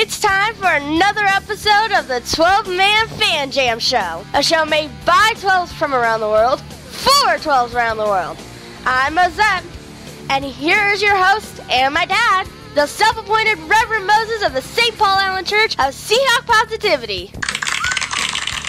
It's time for another episode of the 12-Man Fan Jam Show, a show made by 12s from around the world, for 12s around the world. I'm Mosette, and here's your host and my dad, the self-appointed Reverend Moses of the St. Paul Allen Church of Seahawk Positivity.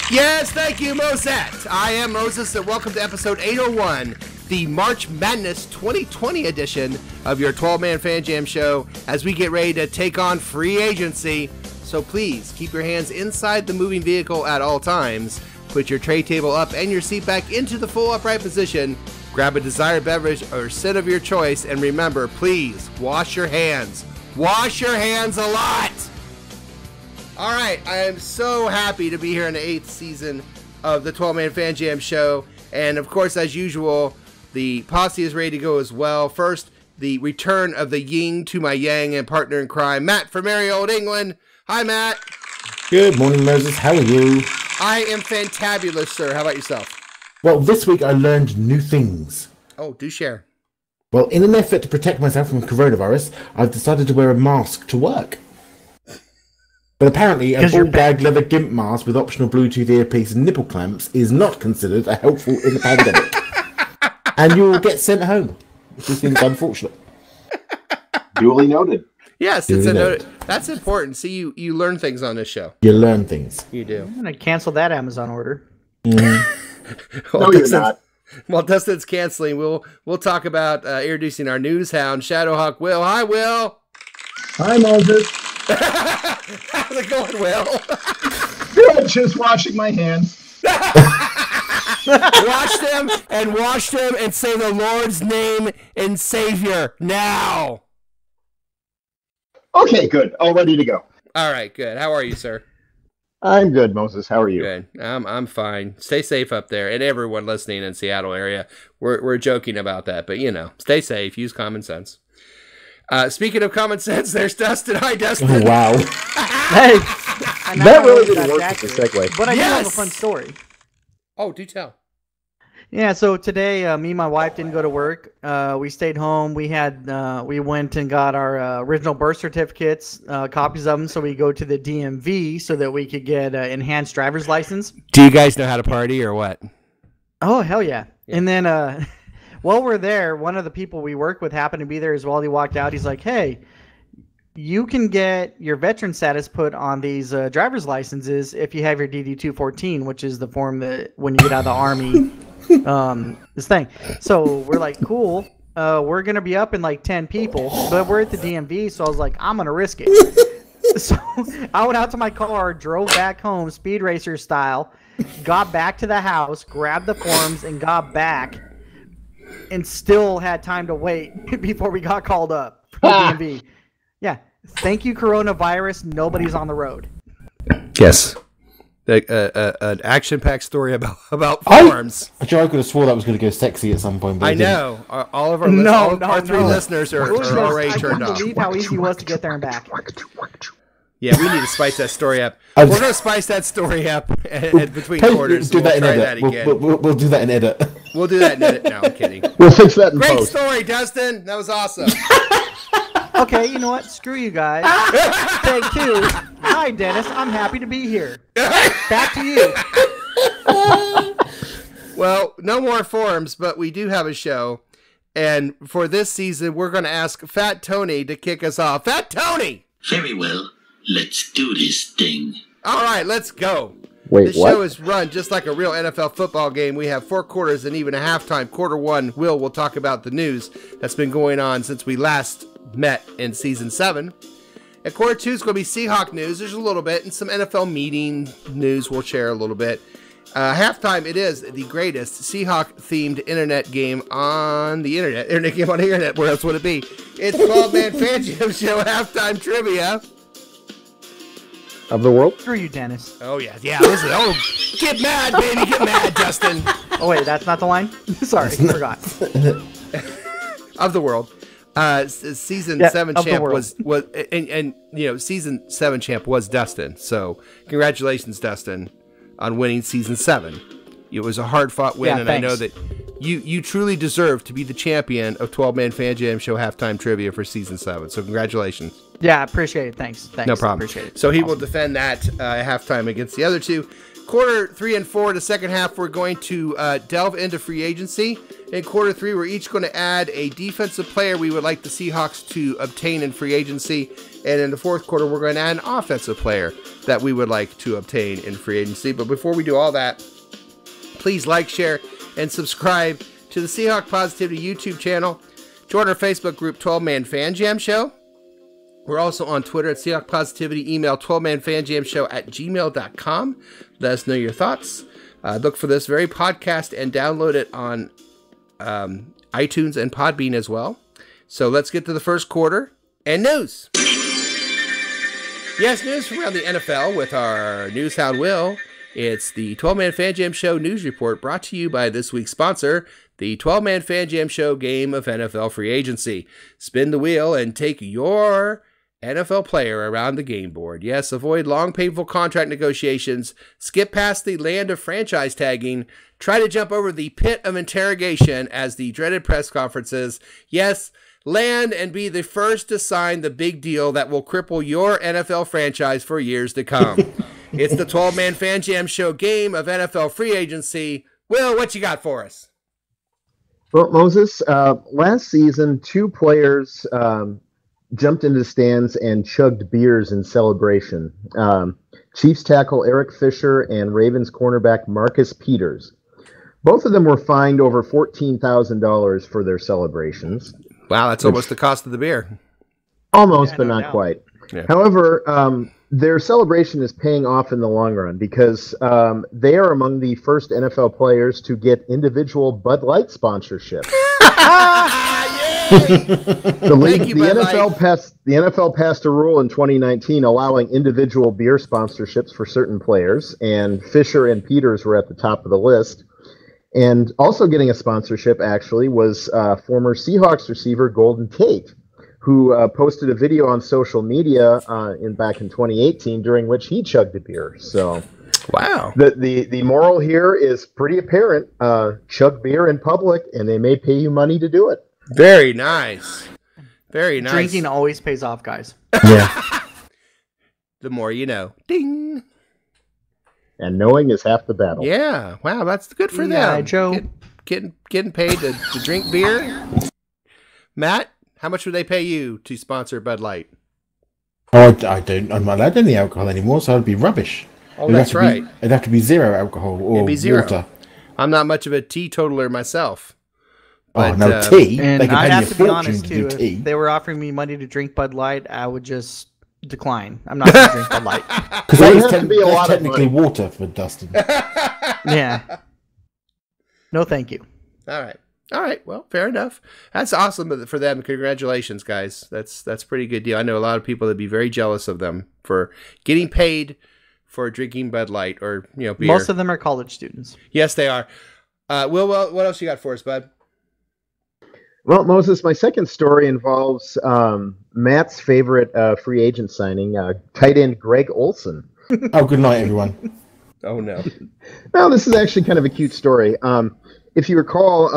Yes, thank you, Mosette. I am Moses, and welcome to episode 801, the March Madness 2020 edition of your 12-Man Fan Jam Show as we get ready to take on free agency. So please, keep your hands inside the moving vehicle at all times, put your tray table up and your seat back into the full upright position, grab a desired beverage or sit of your choice, and remember, please, wash your hands. Wash your hands a lot! All right, I am so happy to be here in the 8th season of the 12-Man Fan Jam Show. And of course, as usual, the posse is ready to go as well. First, the return of the yin to my yang and partner in crime, Matt from merry old England. Hi, Matt. Good morning, Moses. How are you? I am fantabulous, sir. How about yourself? Well, this week I learned new things. Oh, do share. Well, in an effort to protect myself from coronavirus, I've decided to wear a mask to work. But apparently, a ball-gag leather gimp mask with optional Bluetooth earpiece and nipple clamps is not considered helpful in the pandemic. And you will get sent home, which seems unfortunate. Duly noted. Yes, it's noted. That's important. See, you learn things on this show. You learn things. You do. I'm going to cancel that Amazon order. Mm-hmm. No, you're not. While Dustin's canceling, we'll talk about introducing our news hound, Shadowhawk Will. Hi, Will. Hi, Moses. How's it going, Will? Good, just washing my hands. Wash them and say the Lord's name and Savior now. Okay, good. All ready to go. All right, good. How are you, sir? I'm good, Moses. How are you? Good. I'm fine. Stay safe up there, and everyone listening in Seattle area. We're joking about that, but stay safe. Use common sense. Speaking of common sense, there's Dustin. Hi, Dustin. Oh, wow. Hey, that really didn't work as a segue. But I do have a fun story. Oh, do tell. Yeah, so today, me and my wife didn't go to work. We stayed home. We went and got our original birth certificates, copies of them, so we go to the DMV so that we could get an enhanced driver's license. Do you guys know how to party or what? Oh, hell yeah. And then while we're there, one of the people we work with happened to be there as well. He walked out. He's like, hey, you can get your veteran status put on these driver's licenses if you have your DD-214, which is the form that when you get out of the Army, this thing. So we're like, cool. We're going to be up in like 10 people, but we're at the DMV, so I was like, I'm going to risk it. So I went out to my car, drove back home, Speed Racer style, got back to the house, grabbed the forms, and got back. And still had time to wait before we got called up from DMV. Yeah. Thank you, coronavirus. Nobody's on the road. Yes. An action-packed story about farms. I could have swore that was going to go sexy at some point. But I know. All of our three listeners are already turned off. I couldn't believe how easy it was to get there and back. Yeah, we need to spice that story up. We're going to spice that story up between quarters. We'll do that in edit. We'll do that in edit. We'll do that in edit. No, I'm kidding. We'll fix that in Great post. story, Dustin. That was awesome. Okay, you know what? Screw you guys. Take two. Hi, Dennis. I'm happy to be here. Back to you. Well, no more forums, but we do have a show. And for this season, we're going to ask Fat Tony to kick us off. Fat Tony! Very well. Let's do this thing. All right, let's go. Wait, the show is run just like a real NFL football game. We have 4 quarters and even a halftime. Quarter 1, we'll talk about the news that's been going on since we last met in Season 7. And Quarter 2 is going to be Seahawk news. There's a little bit, and some NFL meeting news we'll share a little bit. Halftime, it is the greatest Seahawk-themed internet game on the internet. Internet game on the internet. Where else would it be? It's 12-Man Fan Jam Show Halftime Trivia. Of the world? Screw you, Dennis. Oh, yeah. Yeah, listen. Oh, get mad, baby. Get mad, Dustin. Oh, wait, that's not the line? Sorry, forgot. Of the world. Season 7 champ was and season 7 champ was Dustin. So congratulations, Dustin, on winning season 7. It was a hard fought win, and thanks. I know that you truly deserve to be the champion of 12-Man Fan Jam Show halftime trivia for season 7. So congratulations. Yeah, appreciate it. Thanks. No problem. Appreciate it. So he will defend that halftime against the other two. Quarter 3 and 4, the second half, we're going to delve into free agency. In quarter 3, we're each going to add a defensive player we would like the Seahawks to obtain in free agency. And in the fourth quarter, we're going to add an offensive player that we would like to obtain in free agency. But before we do all that, please like, share, and subscribe to the Seahawk Positivity YouTube channel. Join our Facebook group, 12-Man Fan Jam Show. We're also on Twitter at Seahawk Positivity. Email 12manfanjamshow@gmail.com. Let us know your thoughts. Look for this very podcast and download it on iTunes and Podbean as well. So let's get to the first quarter and news. Yes, news from around the NFL with our news hound Will. It's the 12-Man Fan Jam Show news report brought to you by this week's sponsor, the 12-Man Fan Jam Show game of NFL free agency. Spin the wheel and take your NFL player around the game board. Yes, avoid long, painful contract negotiations. Skip past the land of franchise tagging. Try to jump over the pit of interrogation as the dreaded press conferences. Yes, land and be the first to sign the big deal that will cripple your NFL franchise for years to come. It's the 12-Man Fan Jam Show game of NFL free agency. Will, what you got for us? Well, Moses, last season, 2 players jumped into the stands and chugged beers in celebration. Chiefs tackle Eric Fisher and Ravens cornerback Marcus Peters. Both of them were fined over $14,000 for their celebrations. Wow, that's almost the cost of the beer. Almost, Yeah, but no not doubt. quite. Yeah. However, their celebration is paying off in the long run because they are among the first NFL players to get individual Bud Light sponsorship. The NFL passed a rule in 2019 allowing individual beer sponsorships for certain players, and Fisher and Peters were at the top of the list. And also getting a sponsorship, actually, was former Seahawks receiver Golden Tate, who posted a video on social media back in 2018 during which he chugged a beer. So, wow. The moral here is pretty apparent. Chug beer in public, and they may pay you money to do it. Very nice. Very nice. Drinking always pays off, guys. Yeah. The more you know. Ding. And knowing is half the battle. Yeah. Wow, that's good for Yeah, them. Joe. Getting paid to drink beer. Matt, how much would they pay you to sponsor Bud Light? Oh, I'm not allowed any alcohol anymore, so it'd be rubbish. Oh, that's right. It'd have to be 0 alcohol or It'd be 0. water. I'm not much of a teetotaler myself. Oh, But, no, tea. And They can I'd pay have you to a be fortune honest, to too. do tea. If they were offering me money to drink Bud Light, I would just decline. I'm not going to drink Bud Light. Because Well, that you is have to be a lot of technically water for Dustin. Yeah. No, thank you. All right. Well, fair enough. That's awesome for them. Congratulations, guys. That's a pretty good deal. I know a lot of people that'd be very jealous of them for getting paid for drinking Bud Light or beer. Most of them are college students. Yes, they are. Will, what else you got for us, bud? Well, Moses, my second story involves Matt's favorite free agent signing, tight end Greg Olson. Oh, good night, everyone. Oh, no. Now, this is actually kind of a cute story. If you recall,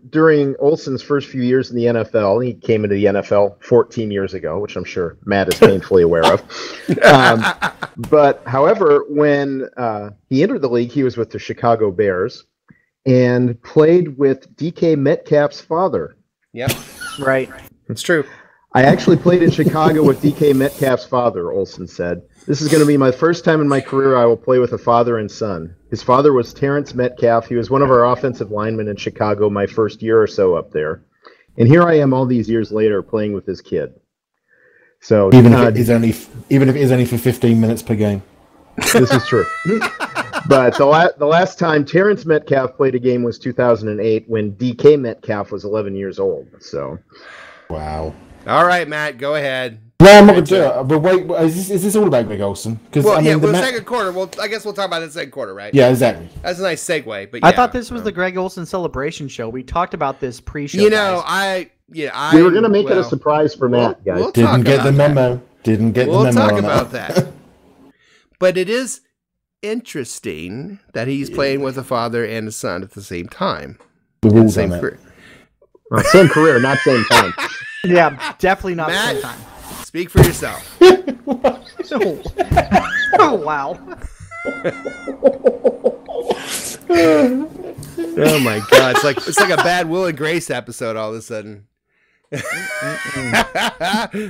during Olson's first few years in the NFL, he came into the NFL 14 years ago, which I'm sure Matt is painfully aware of. But, however, when he entered the league, he was with the Chicago Bears and played with DK Metcalf's father. Yep, Right. it's true. I actually played in Chicago with DK Metcalf's father, Olson said. This is going to be my first time in my career I will play with a father and son. His father was Terrence Metcalf. He was one of our offensive linemen in Chicago my first year or so up there. And here I am all these years later playing with his kid. So Even if it is only for 15 minutes per game. this is true. But the last time Terrence Metcalf played a game was 2008 when DK Metcalf was 11 years old. So, Wow. All right, Matt, go ahead. No, I'm not going to do it. But wait, is this all about Greg Olson? Well, second quarter. Well, I guess we'll talk about the second quarter, right? Yeah, exactly. That's a nice segue. But yeah, I thought this was the Greg Olson celebration show. We talked about this pre-show. You guys. know, we were going to make it a surprise for Matt, guys. we'll Didn't talk get the about that. memo. Didn't get the We'll memo. talk on about that. that. But it is interesting that he's playing with a father and a son at the same time. The rules same on it. career. Well, same career, not same time. Yeah, definitely not Matt, the same time. Speak for yourself. Oh, wow. Oh my God! It's like a bad Will and Grace episode all of a sudden.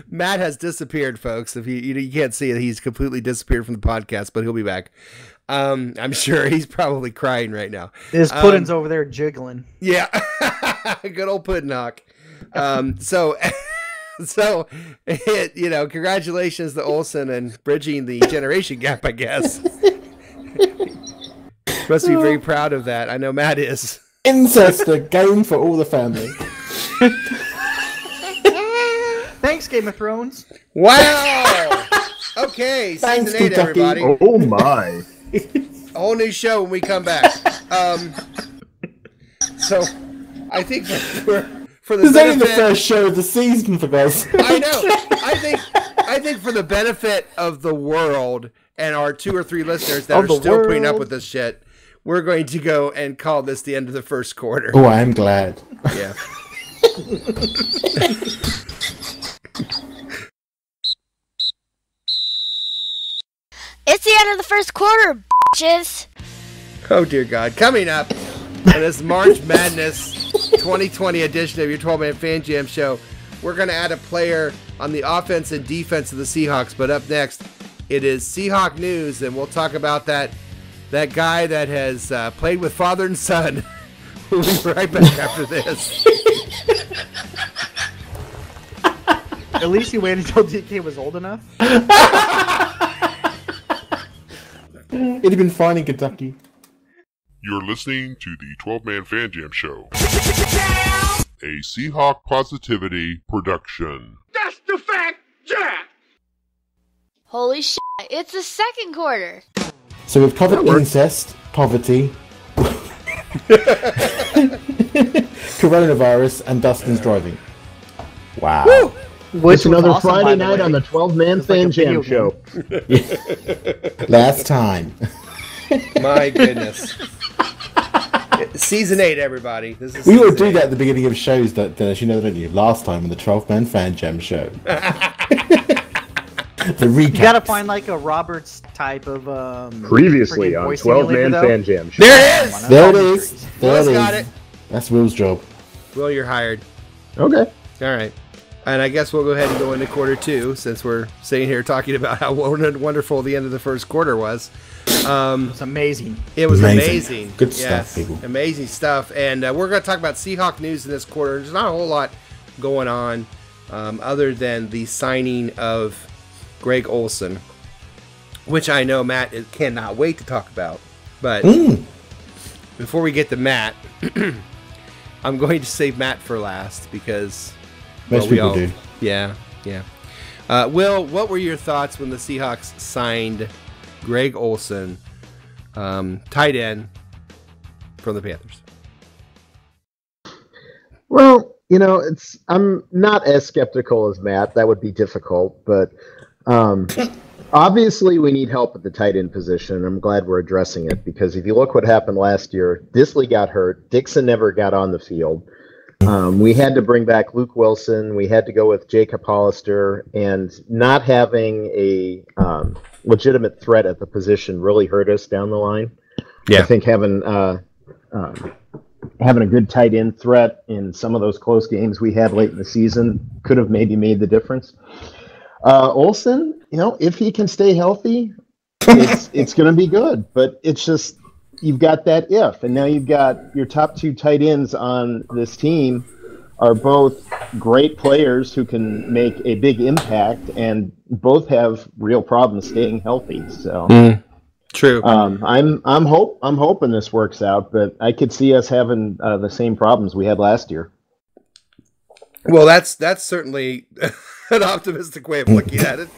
Matt has disappeared, folks. If you can't see it, he's completely disappeared from the podcast, but he'll be back. I'm sure he's probably crying right now. His pudding's over there jiggling. Yeah, good old pudding hawk. So congratulations to Olson and bridging the generation gap, I guess. Must be very proud of that. I know Matt is. Incest, a game for all the family. Thanks, Game of Thrones. Wow. Okay, Thanks, season 8, Kentucky. everybody. Oh my! A whole new show when we come back. So I think for the This is only the benefit, first show of the season for us. I know. I think for the benefit of the world and our 2 or 3 listeners that are still putting up with this shit, we're going to go and call this the end of the first quarter. Oh, I'm glad. Yeah. It's the end of the first quarter, bitches. Oh dear God! Coming up in this March Madness 2020 edition of your 12-Man Fan Jam show, we're going to add a player on the offense and defense of the Seahawks. But up next, it is Seahawk news, and we'll talk about that guy that has played with father and son. We'll be right back after this. At least you waited until DK was old enough. It'd have been fine in Kentucky. You're listening to the 12-Man Fan Jam Show, a Seahawk Positivity production. That's the fact, Jack! Holy shit, it's the second quarter. So we've covered incest, poverty, coronavirus, and Dustin's driving. Wow. Woo! It's another awesome, Friday by the night way. on the 12-Man It's like Fan a Jam video show. Last time. My goodness. Season 8, everybody. This is We all season do 8. that at the beginning of shows, that Dennis, you know that, don't you? Last time on the 12-Man Fan Jam show. The recap. You gotta find like a Roberts type of Previously friggin' on voice 12-Man simulator, though. Fan Jam show. There it is! There it is. There Will's it is. got it. That's Will's job. Will, you're hired. Okay. All right. And I guess we'll go ahead and go into quarter 2, since we're sitting here talking about how wonderful the end of the first quarter was. It's amazing. It was amazing. Good stuff, people. Amazing stuff. And we're going to talk about Seahawk news in this quarter. There's not a whole lot going on other than the signing of Greg Olson, which I know Matt cannot wait to talk about. But before we get to Matt, I'm going to save Matt for last because... Most people do. Yeah. Will, what were your thoughts when the Seahawks signed Greg Olson, tight end from the Panthers? Well, I'm not as skeptical as Matt. That would be difficult, but obviously we need help at the tight end position. I'm glad we're addressing it because if you look what happened last year, Disley got hurt. Dixon never got on the field. We had to bring back Luke Wilson. We had to go with Jacob Hollister, and not having a legitimate threat at the position really hurt us down the line. Yeah. I think having a good tight end threat in some of those close games we had late in the season could have maybe made the difference. Olson, if he can stay healthy, it's going to be good. But it's just you've got that if, and now you've got your top 2 tight ends on this team are both great players who can make a big impact, and both have real problems staying healthy. So, True. I'm hoping this works out, but I could see us having the same problems we had last year. Well, that's certainly an optimistic way of looking at it.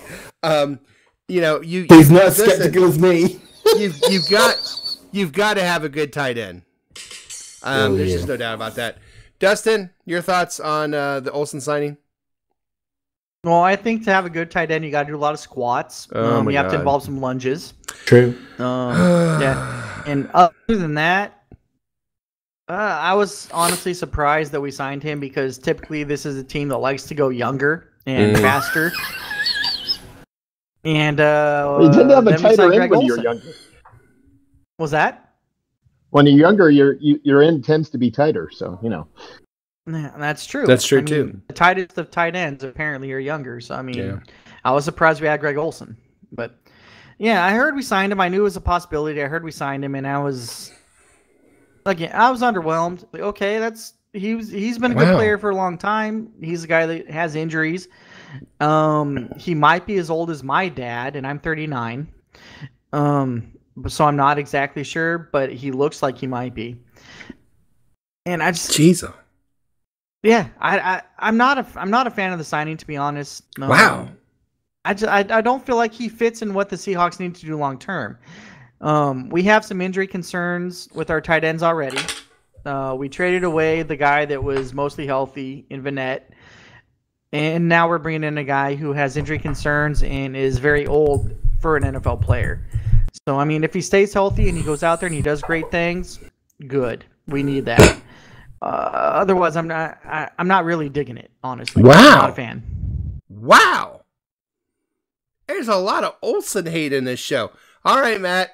He's not as skeptical as me. You've got to have a good tight end. There's just no doubt about that. Dustin, your thoughts on the Olsen signing? Well, I think to have a good tight end, you got to do a lot of squats. You have to involve some lunges. True. Yeah. And other than that, I was honestly surprised that we signed him because typically this is a team that likes to go younger and faster. And you tend to have a tighter end when you're younger. Was that? When you're younger, your end tends to be tighter. So Yeah, that's true. That's true too. The tightest of tight ends apparently are younger. So I was surprised we had Greg Olson, but yeah, I heard we signed him. I knew it was a possibility. I heard we signed him, and I was underwhelmed. Like, okay, he's been a good player for a long time. He's a guy that has injuries. He might be as old as my dad, and I'm 39. So I'm not exactly sure, but he looks like he might be. And I just, Jesus. Yeah, I'm not a fan of the signing, to be honest. Wow. I don't feel like he fits in what the Seahawks need to do long term. We have some injury concerns with our tight ends already. We traded away the guy that was mostly healthy in Vanette, and now we're bringing in a guy who has injury concerns and is very old for an NFL player. So, I mean, if he stays healthy and he goes out there and he does great things, good. We need that. Otherwise, I'm not really digging it, honestly. Wow. I'm not a fan. Wow. There's a lot of Olsen hate in this show. All right, Matt.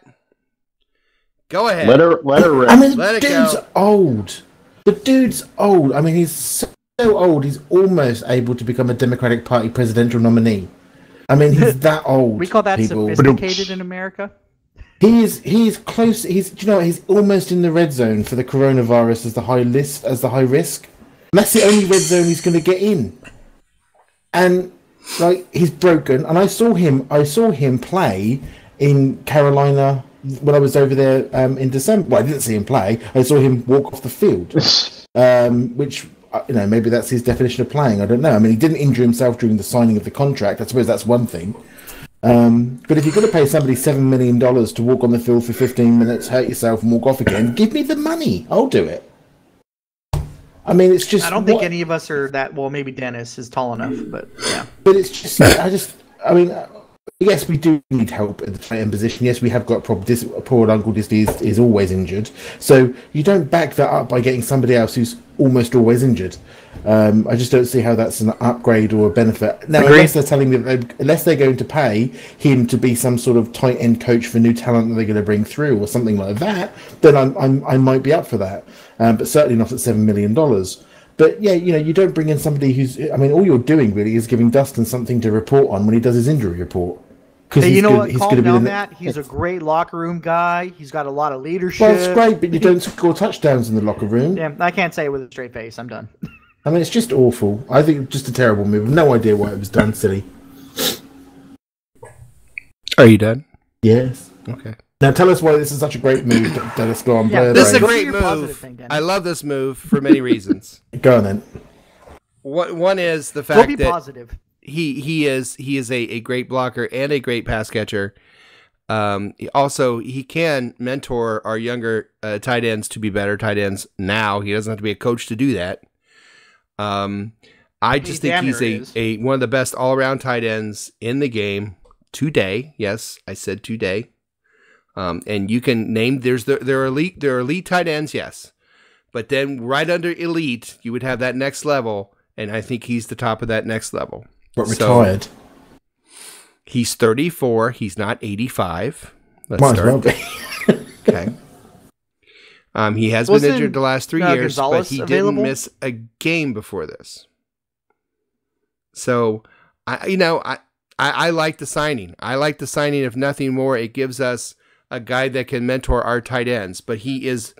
Go ahead. Let her rip. I mean, Let it the dude's go. old. The dude's old. I mean, he's so old, he's almost able to become a Democratic Party presidential nominee. I mean, he's that old. We call that people. sophisticated in America. He's close. He's almost in the red zone for the coronavirus as the high risk. And that's the only red zone he's going to get in. And he's broken. And I saw him play in Carolina when I was over there in December. Well, I didn't see him play. I saw him walk off the field, which maybe that's his definition of playing. I don't know. I mean, he didn't injure himself during the signing of the contract. I suppose that's one thing. But if you're going to pay somebody $7 million to walk on the field for 15 minutes, hurt yourself, and walk off again, give me the money. I'll do it. I mean, it's just. I don't think any of us are that. Well, maybe Dennis is tall enough, but yeah. But it's just. I mean, yes, we do need help at the tight end position. Yes, we have got problems. Poor Uncle Disney is always injured. So you don't back that up by getting somebody else who's almost always injured. I just don't see how that's an upgrade or a benefit. Now, unless they're telling me unless they're going to pay him to be some sort of tight end coach for new talent that they're going to bring through or something like that, then I might be up for that. But certainly not at $7 million. But yeah, you don't bring in somebody who's. I mean, all you're doing really is giving Dustin something to report on when he does his injury report. Hey, you know what? Calm down, Matt. He's a great locker room guy. He's got a lot of leadership. Well, it's great, but you don't score touchdowns in the locker room. Yeah, I can't say it with a straight face. I'm done. I mean, it's just awful. I think it's just a terrible move. I've no idea why it was done. Silly. Are you done? Yes. Okay. Now tell us why this is such a great move. Dennis, go on. This is a great move. I love this move for many reasons. Go on then. One is the fact that positive. He is a great blocker and a great pass catcher. Also, he can mentor our younger tight ends to be better tight ends now. He doesn't have to be a coach to do that. I just think he's a one of the best all-around tight ends in the game today. Yes, I said today. And you can name there are elite tight ends, yes. But then right under elite, you would have that next level, and I think he's the top of that next level. But retired. So, he's 34. He's not 85. Might as well be. Okay. He has been injured the last 3 years, Gonzalez but he available? didn't miss a game before this. So, I like the signing. I like the signing. If nothing more, it gives us a guy that can mentor our tight ends. But he is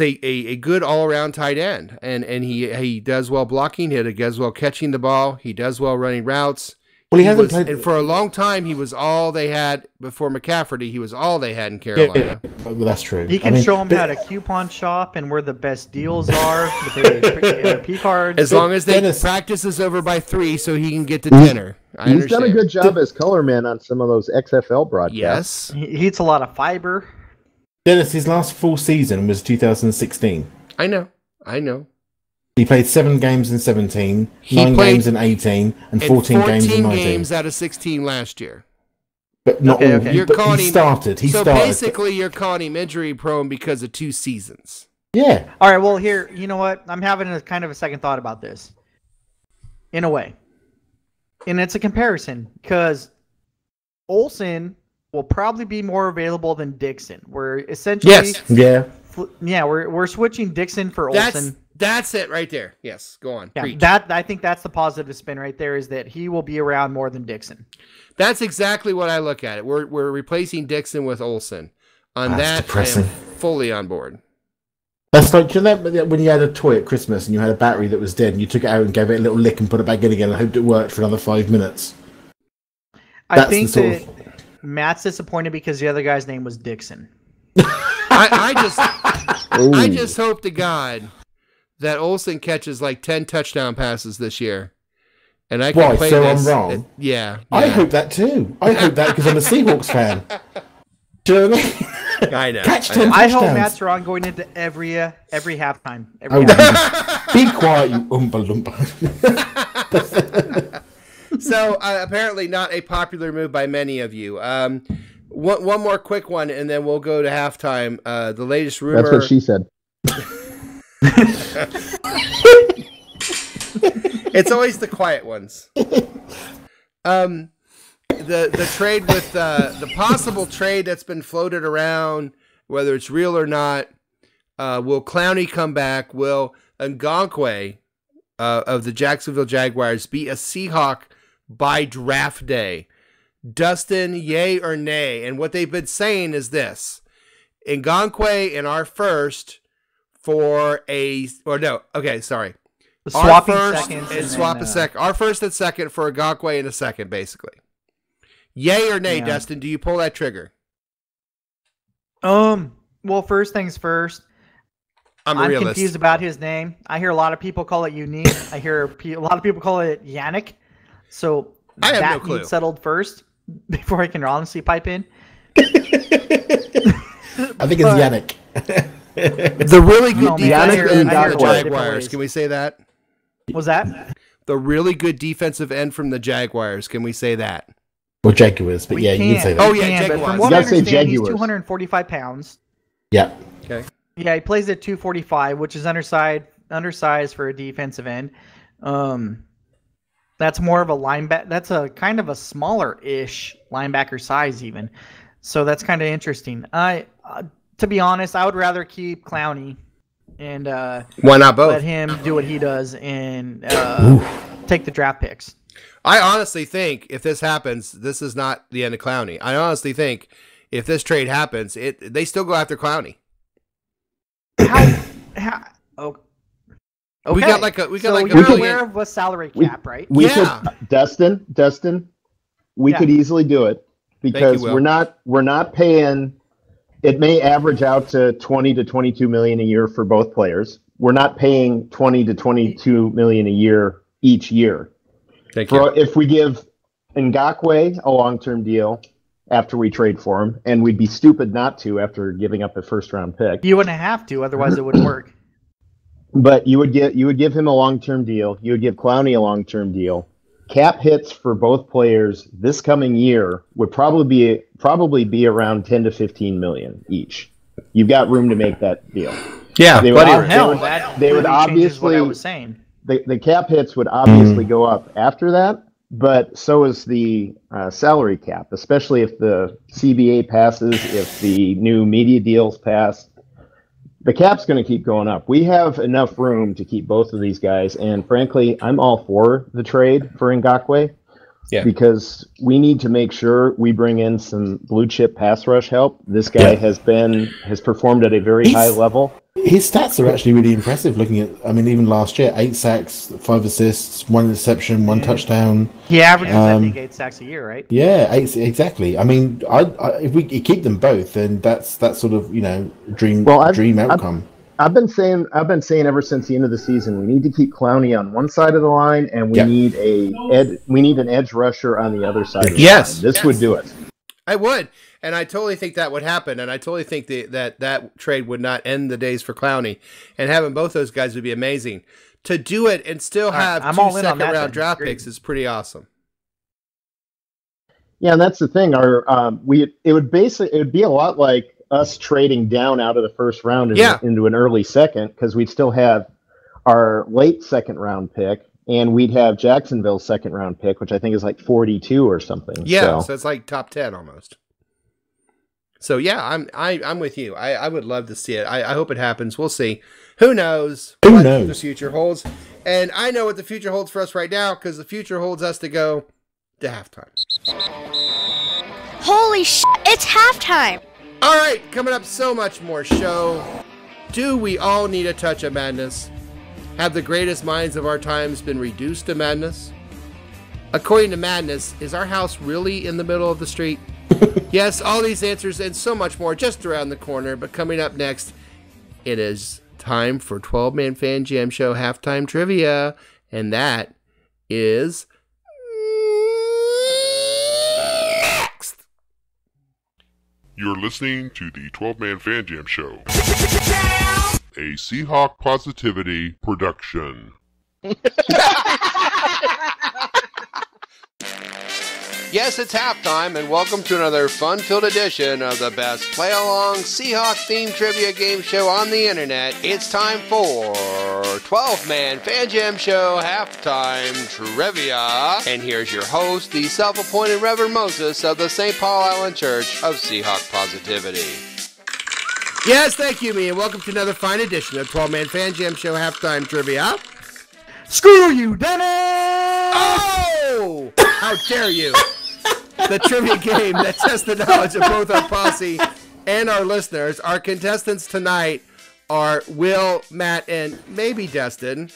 a good all-around tight end, and he does well blocking. He does well catching the ball. He does well running routes. Well, he hasn't played, and for a long time, he was all they had before McCafferty. He was all they had in Carolina. Yeah, well, that's true. He can show them how to coupon shop and where the best deals are. The P cards. As long as practice is over by 3, so he can get to dinner. He's done a good job as color man on some of those XFL broadcasts. Yes, he eats a lot of fiber. Dennis, his last full season was 2016. I know. He played 7 games in 17, 9 games in 18, and 14 games in 19. 14 games out of 16 last year. But not all. You're but calling he started. So basically, you're calling him injury prone because of 2 seasons. Yeah. All right, well, here, you know what? I'm having a kind of a second thought about this. In a way. And it's a comparison because Olson will probably be more available than Dixon. We're essentially... Yes. Yeah. Yeah, we're switching Dixon for Olson. That's it right there. Yes, go on. Yeah, I think that's the positive spin right there is that he will be around more than Dixon. That's exactly what I look at it. We're replacing Dixon with Olson. On that, depressing. I am fully on board. That's like, you know, when you had a toy at Christmas and you had a battery that was dead and you took it out and gave it a little lick and put it back in again and hoped it worked for another 5 minutes. I think that Matt's disappointed because the other guy's name was Dixon. I just hope to God that Olson catches like 10 touchdown passes this year. And I can play this. I'm wrong? Yeah. I hope that too. I hope that because I'm a Seahawks fan. Do you know what I mean? I know. I hope Matt's wrong going into every halftime. Be quiet, you Oompa Loompa. So apparently not a popular move by many of you. One more quick one, and then we'll go to halftime. The latest rumor. That's what she said. It's always the quiet ones. The trade with the possible trade that's been floated around, whether it's real or not. Will Clowney come back? Will Ngakoue of the Jacksonville Jaguars be a Seahawk by draft day? Dustin, yay or nay? And what they've been saying is this: Ngakoue in our first for a swapping seconds and swap a second. Our first and second for Ngakoue in a second, basically. Yay or nay, Yeah. Dustin? Do you pull that trigger? Well, first things first. I'm a I'm realist. confused about his name. I hear a lot of people call it Unique. I hear a lot of people call it Yannick. So I have that no clue. needs settled first before I can honestly pipe in. I think it's Yannick. The really good No, man, defensive end I from hear the it different Jaguars. ways. Can we say that? Was that? The really good defensive end from the Jaguars. Can we say that? Well, Jaguars, but We yeah, you can say that. Oh, yeah, But Jaguars. from You what I gotta say understand, he's Jaguars. 245 pounds. Yeah. Okay. Yeah, he plays at 245, which is undersized for a defensive end. That's more of a linebacker. That's a kind of a smaller-ish linebacker size, even. So that's kind of interesting. To be honest, I would rather keep Clowney and Why not both? let him do what he does and take the draft picks. I honestly think if this happens, this is not the end of Clowney. I honestly think if this trade happens, they still go after Clowney. Okay. We got like a you're aware of a salary cap, right? We Yeah. could, Dustin, we Yeah. could easily do it because Will. we're not paying. It may average out to 20 to 22 million a year for both players. We're not paying 20 to 22 million a year each year. Thank you. If we give Ngakoue a long-term deal after we trade for him, and we'd be stupid not to after giving up a first-round pick. You wouldn't have to, otherwise it wouldn't work. But you would give him a long-term deal. You would give Clowney a long-term deal. Cap hits for both players this coming year would probably be around 10 to 15 million each. You've got room to make that deal. Yeah, They buddy. would, That they would really changes what I obviously was saying. the cap hits would obviously go up after that, but so is the salary cap, especially if the CBA passes, if the new media deals pass. The cap's going to keep going up. We have enough room to keep both of these guys, and frankly, I'm all for the trade for Ngakoue. Yeah. Because we need to make sure we bring in some blue chip pass rush help. This guy has performed at a very high level. His stats are actually really impressive. Looking at, I mean, even last year, 8 sacks, 5 assists, 1 interception, 1 touchdown. He averages, I think, 8 sacks a year, right? Yeah, 8, exactly. I mean, if we keep them both, then that's sort of dream outcome. I've been saying ever since the end of the season, we need to keep Clowney on one side of the line, and we need an edge rusher on the other side. Of the line. This would do it. I would, and I totally think that would happen, and I totally think that trade would not end the days for Clowney, and having both those guys would be amazing. To do it and still have I'm 2 all in on that second-round then. draft Great. picks is pretty awesome. Yeah, and that's the thing. It would be a lot like us trading down out of the first round into an early second, because we'd still have our late second round pick, and we'd have Jacksonville's second round pick, which I think is like 42 or something. Yeah, so it's like top 10 almost. So yeah, I'm with you. I would love to see it. I hope it happens. We'll see. Who knows what the future holds? And I know what the future holds for us right now, because the future holds us to go to halftime. Holy shit, it's halftime! All right, coming up, so much more show. Do we all need a touch of madness? Have the greatest minds of our times been reduced to madness? According to Madness, is our house really in the middle of the street? Yes, all these answers and so much more just around the corner. But coming up next, it is time for 12-Man Fan Jam Show Halftime Trivia. And that is next. You're listening to the 12-Man Fan Jam Show, a Seahawk Positivity production. Yes, it's halftime, and welcome to another fun-filled edition of the best play-along Seahawk-themed trivia game show on the internet. It's time for 12-Man Fan Jam Show Halftime Trivia. And here's your host, the self-appointed Reverend Moses of the St. Paul Island Church of Seahawk Positivity. Yes, thank you, me, and welcome to another fine edition of 12-Man Fan Jam Show Halftime Trivia. Screw you, Dennis! Oh! How dare you! The trivia game that tests the knowledge of both our posse and our listeners. Our contestants tonight are Will, Matt, and maybe Dustin.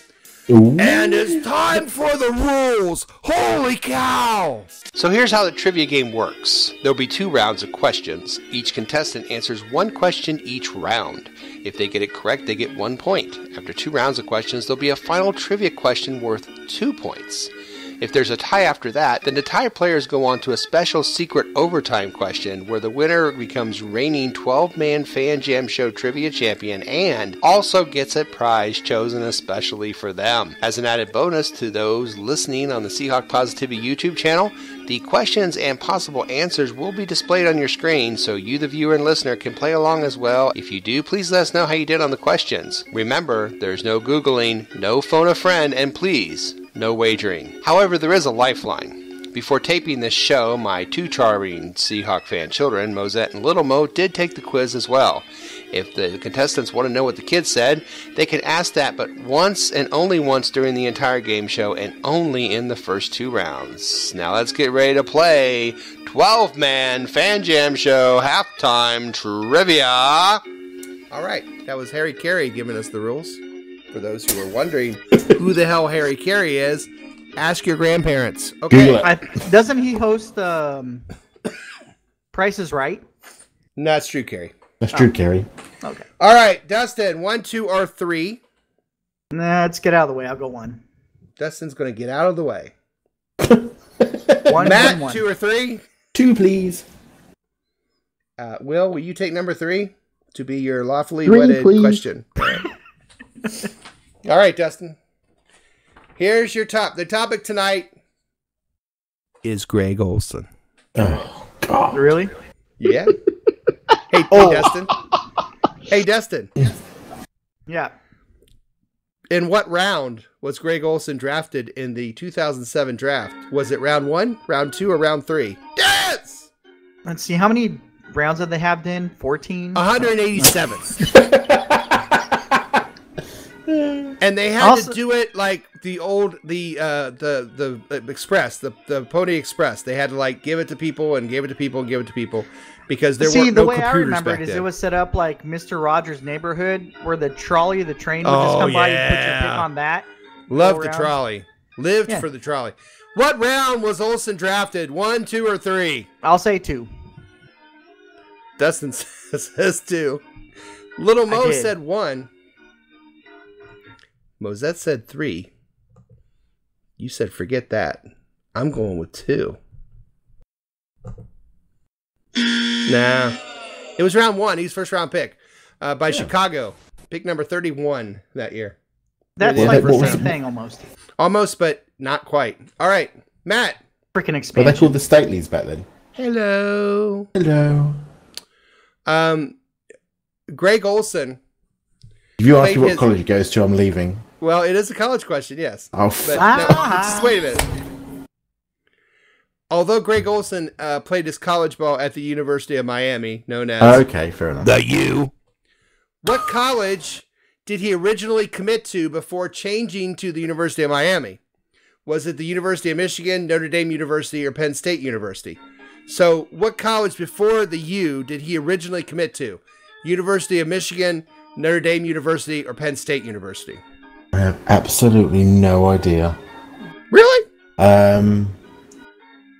Ooh. And it's time for the rules. Holy cow! So here's how the trivia game works. There'll be 2 rounds of questions. Each contestant answers 1 question each round. If they get it correct, they get 1 point. After 2 rounds of questions, there'll be a final trivia question worth 2 points. If there's a tie after that, then the tie players go on to a special secret overtime question where the winner becomes reigning 12-Man Fan Jam Show Trivia Champion and also gets a prize chosen especially for them. As an added bonus to those listening on the Seahawk Positivity YouTube channel, the questions and possible answers will be displayed on your screen so you, the viewer and listener, can play along as well. If you do, please let us know how you did on the questions. Remember, there's no Googling, no phone a friend, and please, no wagering. However, there is a lifeline. Before taping this show, my 2 charming Seahawk fan children, Mosette and Little Mo, did take the quiz as well. If the contestants want to know what the kids said, they can ask that but once and only once during the entire game show and only in the first 2 rounds. Now let's get ready to play 12-Man Fan Jam Show Halftime Trivia. All right, that was Harry Carey giving us the rules. For those who are wondering who the hell Harry Carey is, ask your grandparents. Okay. Doesn't he host Price is Right? No, that's Drew Carey. That's Drew Carey. Okay. All right, Dustin, 1, 2, or 3. Nah, let's get out of the way. I'll go 1. Dustin's going to get out of the way. 1, Matt, 1. 2 or 3? 2, please. Will you take number 3 to be your lawfully 3, wedded please. question? All right, Dustin. Here's your The topic tonight is Greg Olson. Oh, God. Really? Yeah. Hey, Dustin. Hey, Dustin. Yeah. In what round was Greg Olson drafted in the 2007 draft? Was it round 1, round 2, or round 3? Yes! Let's see. How many rounds did they have then? 14? 187. And they had to do it like the old the Express, the Pony Express. They had to like give it to people and give it to people and give it to people because there weren't no computers back then. The way I remember it is it was set up like Mr. Rogers' Neighborhood, where the trolley, the train would just come by and put your pick on that. Loved the trolley. Lived for the trolley. What round was Olson drafted? 1, 2, or 3? I'll say 2. Dustin says 2. Little Mo said 1. Mosette said 3. You said forget that. I'm going with 2. Nah. It was round 1. He's first round pick by Chicago. Pick number 31 that year. That's like the same thing almost. Almost, but not quite. All right. Matt. Freaking expansion. Well, they called the Stateleys back then. Hello. Hello. Greg Olson. If you ask me what college he goes to, I'm leaving. Well, it is a college question, yes. Oh, just wait a minute. Although Greg Olson played his college ball at the University of Miami, known as... Okay, fair enough. The U. What college did he originally commit to before changing to the University of Miami? Was it the University of Michigan, Notre Dame University, or Penn State University? So, what college before the U did he originally commit to? University of Michigan, Notre Dame University, or Penn State University? I have absolutely no idea. Really?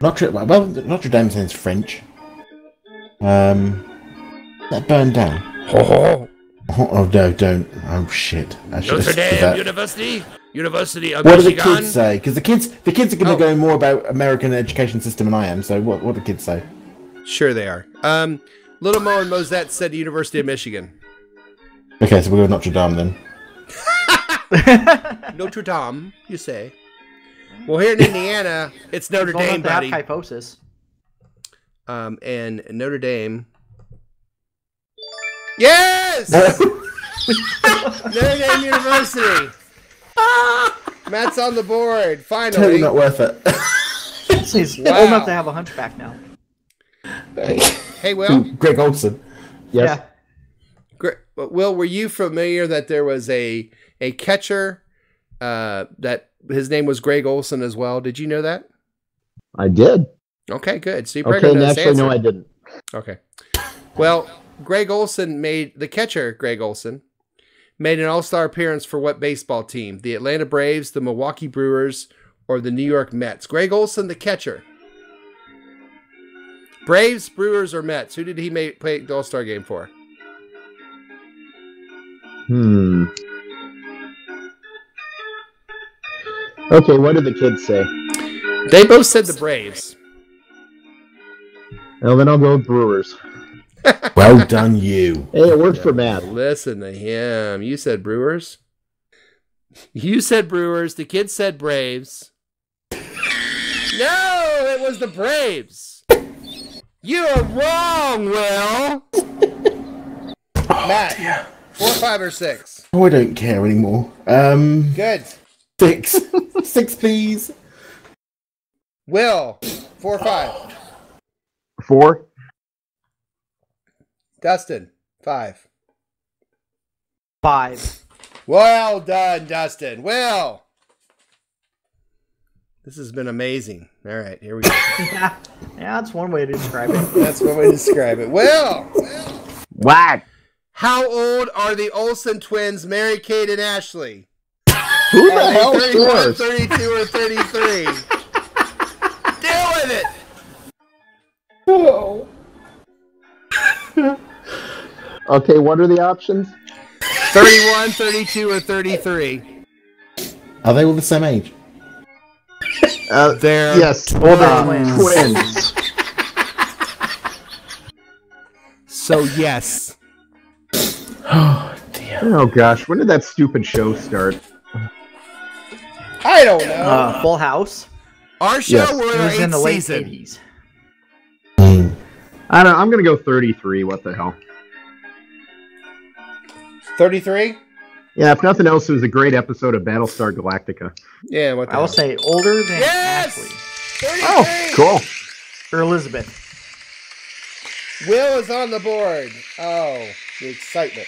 Notre Dame sounds French. That burned down. Oh no, don't. Oh shit. Notre Dame University of what Michigan. do the kids say? Because the kids are going to go more about American education system than I am. So what do the kids say? Sure they are. Little Mo and Mosette said University of Michigan. Okay, so we'll go with Notre Dame then. Notre Dame, you say? Well, here in Indiana, it's Notre Dame, buddy. Kyphosis. And Notre Dame. Yes! Notre Dame University. Matt's on the board. Finally. Totally not worth it. He's old enough to have a hunchback now. Hey, Will. Greg Olson. Yes. Yeah. Will, were you familiar that there was a catcher that his name was Greg Olson as well? Did you know that? I did. Okay, good. So you Okay, actually, no, I didn't. Okay. Well, Greg Olson the catcher, Greg Olson, made an all-star appearance for what baseball team? The Atlanta Braves, the Milwaukee Brewers, or the New York Mets? Greg Olson, the catcher. Braves, Brewers, or Mets? Who did he play the all-star game for? Okay, what did the kids say? They both said the Braves. Well, then I'll go with Brewers. Well done, you. Hey, it worked for Matt. Listen to him. You said Brewers? You said Brewers. The kids said Braves. No, it was the Braves. You are wrong, Will. Matt, dear. 4, 5, or 6? Oh, I don't care anymore. Good. 6. 6, please. Will, 4, 5. 4. Dustin, 5. 5. Well done, Dustin. Will. This has been amazing. All right, here we go. Yeah, that's one way to describe it. That's one way to describe it. Will. Whack. How old are the Olsen twins, Mary Kate and Ashley? Who the hell 31, scores? 32, or 33? Deal with it. Oh. Okay, what are the options? 31, 32, or 33? Are they all the same age? They're Yes, twins. So yes. Oh, dear. Oh gosh, when did that stupid show start? I don't know. Full House. Our show Yes. we're It in our was in 8th the late season. 80s. I don't know, I'm gonna go 33, what the hell. 33? Yeah, if nothing else, it was a great episode of Battlestar Galactica. Yeah, what the I will hell? say older than Yes! Ashley. 33! Oh, cool. Or Elizabeth. Will is on the board. Oh, the excitement.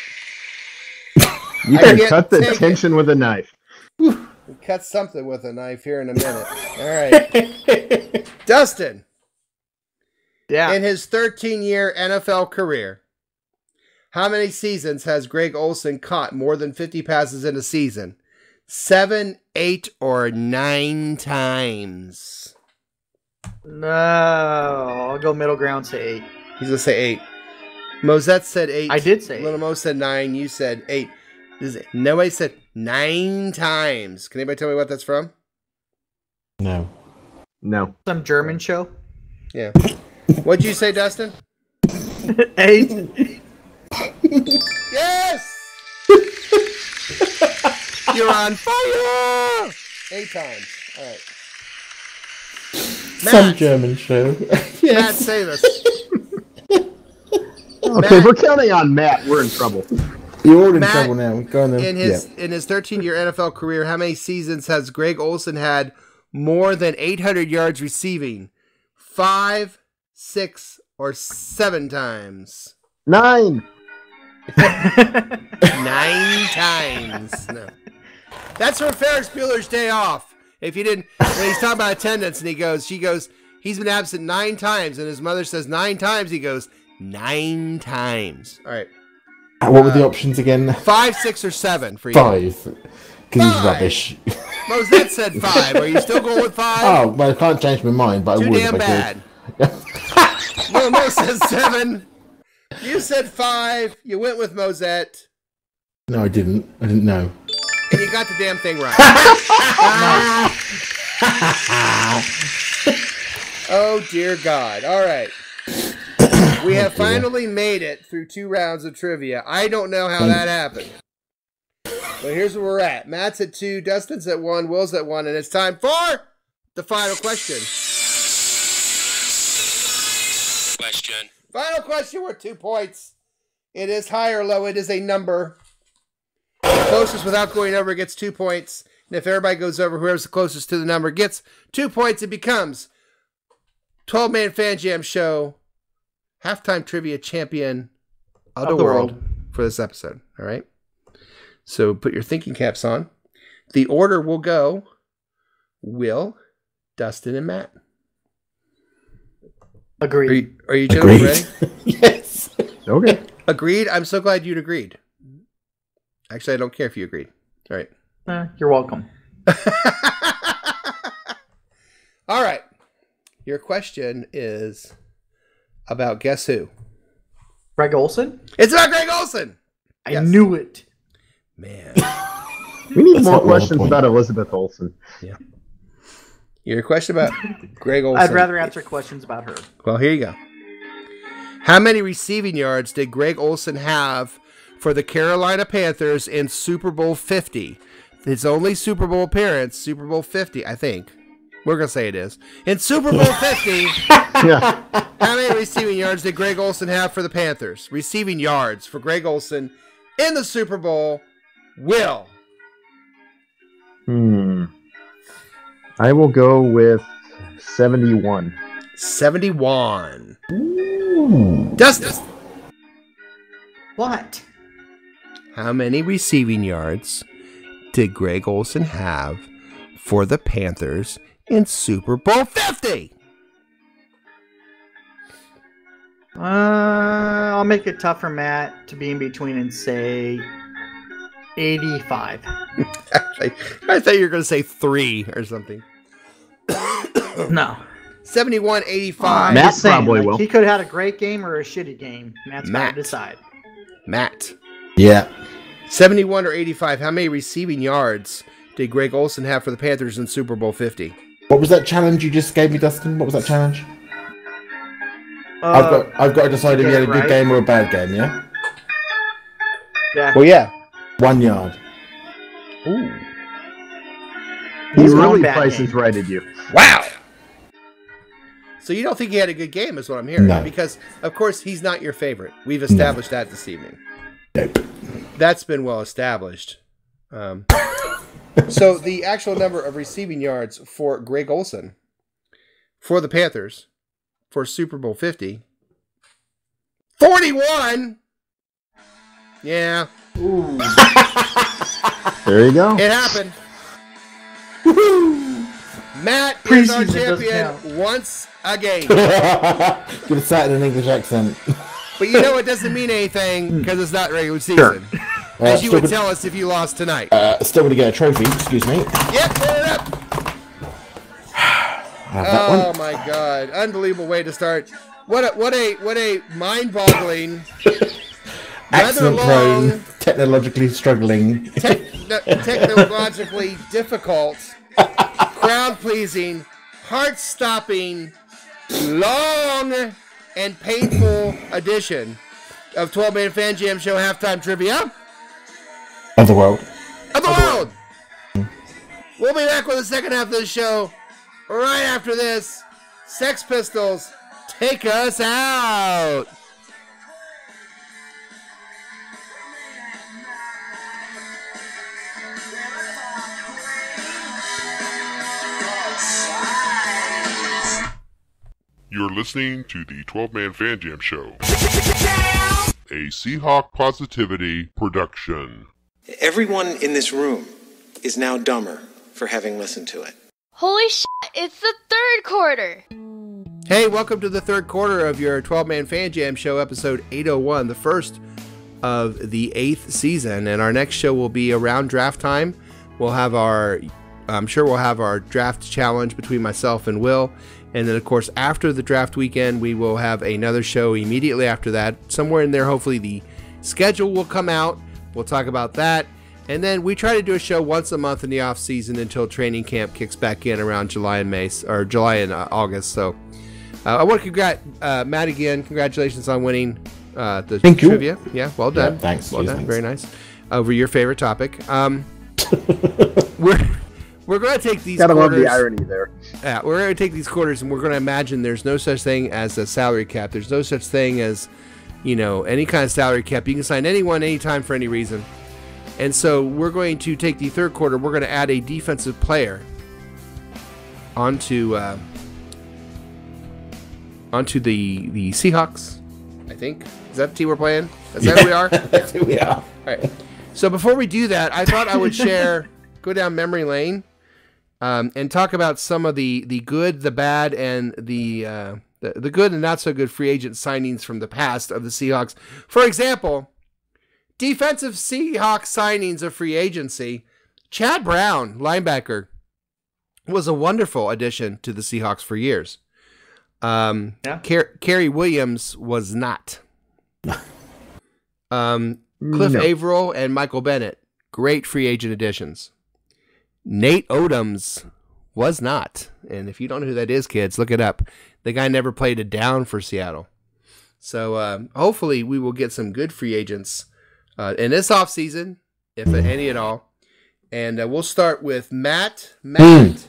You I can can't cut the take it. tension with a knife. We cut something with a knife here in a minute. All right. Dustin, Yeah. in his 13-year NFL career, how many seasons has Greg Olson caught more than 50 passes in a season? 7, 8, or 9 times? No, I'll go middle ground, say 8. He's going to say 8. Mosette said 8. I did say 8. Little Mo said 9. You said 8. Nobody said 9 times. Can anybody tell me what that's from? No. No. Some German show. Yeah. What'd you say, Dustin? 8. Yes! You're on fire! 8 times. All right. Some German show. Matt, Yes. save us. Okay, we're counting on Matt. We're in trouble. You're all in trouble now. Go on then. In his 13-year NFL career, how many seasons has Greg Olson had more than 800 yards receiving? 5, 6, or 7 times? 9. 9 times. No. That's from Ferris Bueller's Day Off. If you didn't, when he's talking about attendance, and she goes, he's been absent 9 times, and his mother says 9 times. He goes, 9 times. All right. What were the options again? 5, 6, or 7 for you. 5. Because he's rubbish. Mosette said 5. Are you still going with 5? Oh, well, I can't change my mind, but I would. Too damn bad. Mo says 7. You said 5. You went with Mosette. No, I didn't. I didn't know. And you got the damn thing right. Oh, dear God. All right. We have finally made it through 2 rounds of trivia. I don't know how that happened. But here's where we're at. Matt's at 2, Dustin's at 1, Will's at 1, and it's time for the final question. Final question worth 2 points. It is high or low. It is a number. The closest without going over gets 2 points. And if everybody goes over, whoever's the closest to the number gets 2 points. It becomes 12-Man Fan Jam Show halftime trivia champion of the world for this episode. All right. So put your thinking caps on. The order will go Will, Dustin, and Matt. Agreed. Are you gentlemen ready? Yes. Okay. Agreed. I'm so glad you'd agreed. Actually, I don't care if you agreed. All right. You're welcome. All right. Your question is about guess who? Greg Olson? It's about Greg Olson. I knew it. Man. We need more questions about Elizabeth Olsen. Yeah. Your question about Greg Olson. I'd rather answer questions about her. Well, here you go. How many receiving yards did Greg Olson have for the Carolina Panthers in Super Bowl 50? His only Super Bowl appearance, Super Bowl 50, I think. We're going to say it is. In Super Bowl 50, Yeah. how many receiving yards did Greg Olson have for the Panthers? Receiving yards for Greg Olson in the Super Bowl. Will. I will go with 71. 71. Ooh. Dustin. What? How many receiving yards did Greg Olson have for the Panthers in Super Bowl 50? I'll make it tough for Matt to be in between and say 85. Actually, I thought you were going to say 3 or something. No. 71, 85. Matt Just saying, probably like, will. He could have had a great game or a shitty game. Matt's got Matt. to decide. Matt. Yeah. 71 or 85. How many receiving yards did Greg Olson have for the Panthers in Super Bowl 50? What was that challenge you just gave me, Dustin? What was that challenge? I've got to decide if you had a good game or a bad game, yeah? Yeah. Well, yeah. 1 yard. Ooh. He He's really one bad prices game. righted you. Wow. So you don't think he had a good game is what I'm hearing. No. Because, of course, he's not your favorite. We've established that this evening. Nope. That's been well established. So the actual number of receiving yards for Greg Olson for the Panthers for Super Bowl 50, 41. Yeah. Ooh. There you go. It happened. Matt is our Preseason doesn't champion count. once again. Could have sat in an English accent. But you know it doesn't mean anything because it's not regular season. As you would tell us if you lost tonight. Still going to get a trophy, excuse me. Yep, clear it up. Oh my God! Unbelievable way to start. What a mind-boggling, rather Accent long, prone, technologically struggling. technologically difficult, crowd-pleasing, heart-stopping, long and painful edition of 12-Man Fan Jam Show Halftime Trivia Of the world. of the world. We'll be back with the second half of the show right after this. Sex Pistols, take us out. You're listening to the 12-Man Fan Jam Show, a Seahawk Positivity production. Everyone in this room is now dumber for having listened to it. Holy shit, it's the third quarter. Hey, welcome to the third quarter of your 12-Man Fan Jam Show, episode 801, the first of the 8th season. And our next show will be around draft time. I'm sure we'll have our draft challenge between myself and Will. And then, of course, after the draft weekend, we will have another show immediately after that. Somewhere in there, hopefully, the schedule will come out. We'll talk about that. And then we try to do a show once a month in the off season until training camp kicks back in around July and August. So I want to congratulate Matt again. Congratulations on winning the trivia. Yeah, well done. Yeah, thanks. Well done. Thanks. Very nice. Over your favorite topic. We're going to take these Gotta quarters. love the irony there. Yeah, we're going to take these quarters and we're going to imagine there's no such thing as a salary cap. There's no such thing as, any kind of salary cap. You can sign anyone anytime for any reason. And so we're going to take the third quarter. We're going to add a defensive player onto the Seahawks, I think. Is that the team we're playing? Is that who we are? That's who we are. All right. So before we do that, I thought I would go down memory lane and talk about some of the good, the bad, and the good and not so good free agent signings from the past of the Seahawks. For example, defensive Seahawks signings of free agency. Chad Brown, linebacker, was a wonderful addition to the Seahawks for years. Kerry Williams was not. Cliff Averill and Michael Bennett, great free agent additions. Nate Odoms was not. And if you don't know who that is, kids, look it up. The guy never played a down for Seattle. So hopefully we will get some good free agents in this offseason, if any at all. And we'll start with Matt. Matt,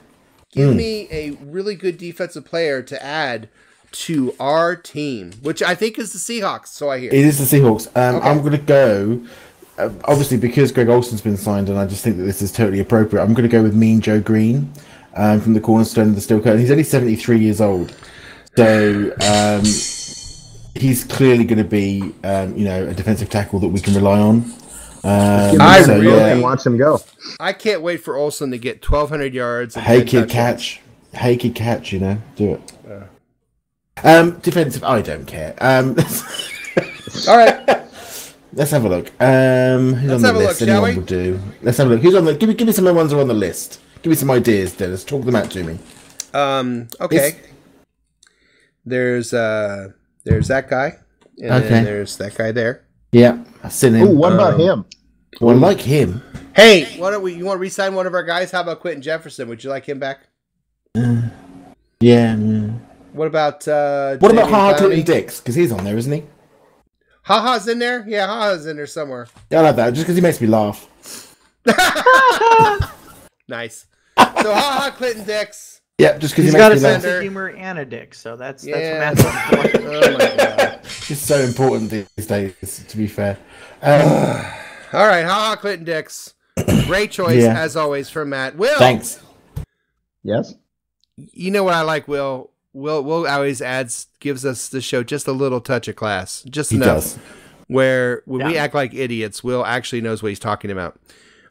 give me a really good defensive player to add to our team, which I think is the Seahawks, so I hear. It is the Seahawks. Okay. I'm going to go, obviously because Greg Olson's been signed, and I just think that this is totally appropriate, I'm going to go with Mean Joe Green from the cornerstone of the steel curtain. He's only 73 years old. So he's clearly going to be, a defensive tackle that we can rely on. I really watch him go. I can't wait for Olson to get 1,200 yards. Hey, kid, catch. Do it. Defensive, I don't care. All right. Let's have a look. Who's on the list? Anyone will do. Let's have a look. Who's on the? Give me some of the ones who are on the list. Give me some ideas, Dennis. Talk them out to me. Okay. There's that guy, and then there's that guy there. Yeah, I've seen him. Ooh, what about him? Well, I like him. Hey, why don't you want to re-sign one of our guys? How about Quentin Jefferson? Would you like him back? Yeah. What about Ha Clinton Dix? Because he's on there, isn't he? Ha-Ha's in there? Yeah, Ha-Ha's in there somewhere. Yeah, I like that, just because he makes me laugh. Nice. So Ha-Ha, Clinton Dix. Yep, just because he's got a sense of humor and a dick, so that's what Matt's on for. Oh my god. It's so important these days, to be fair. All right, Ha-Ha, Clinton Dix. Great choice, as always, from Matt. Will. Thanks. Yes? You know what I like, Will? Will always gives us the show just a little touch of class. Just enough. Where when we act like idiots, Will actually knows what he's talking about.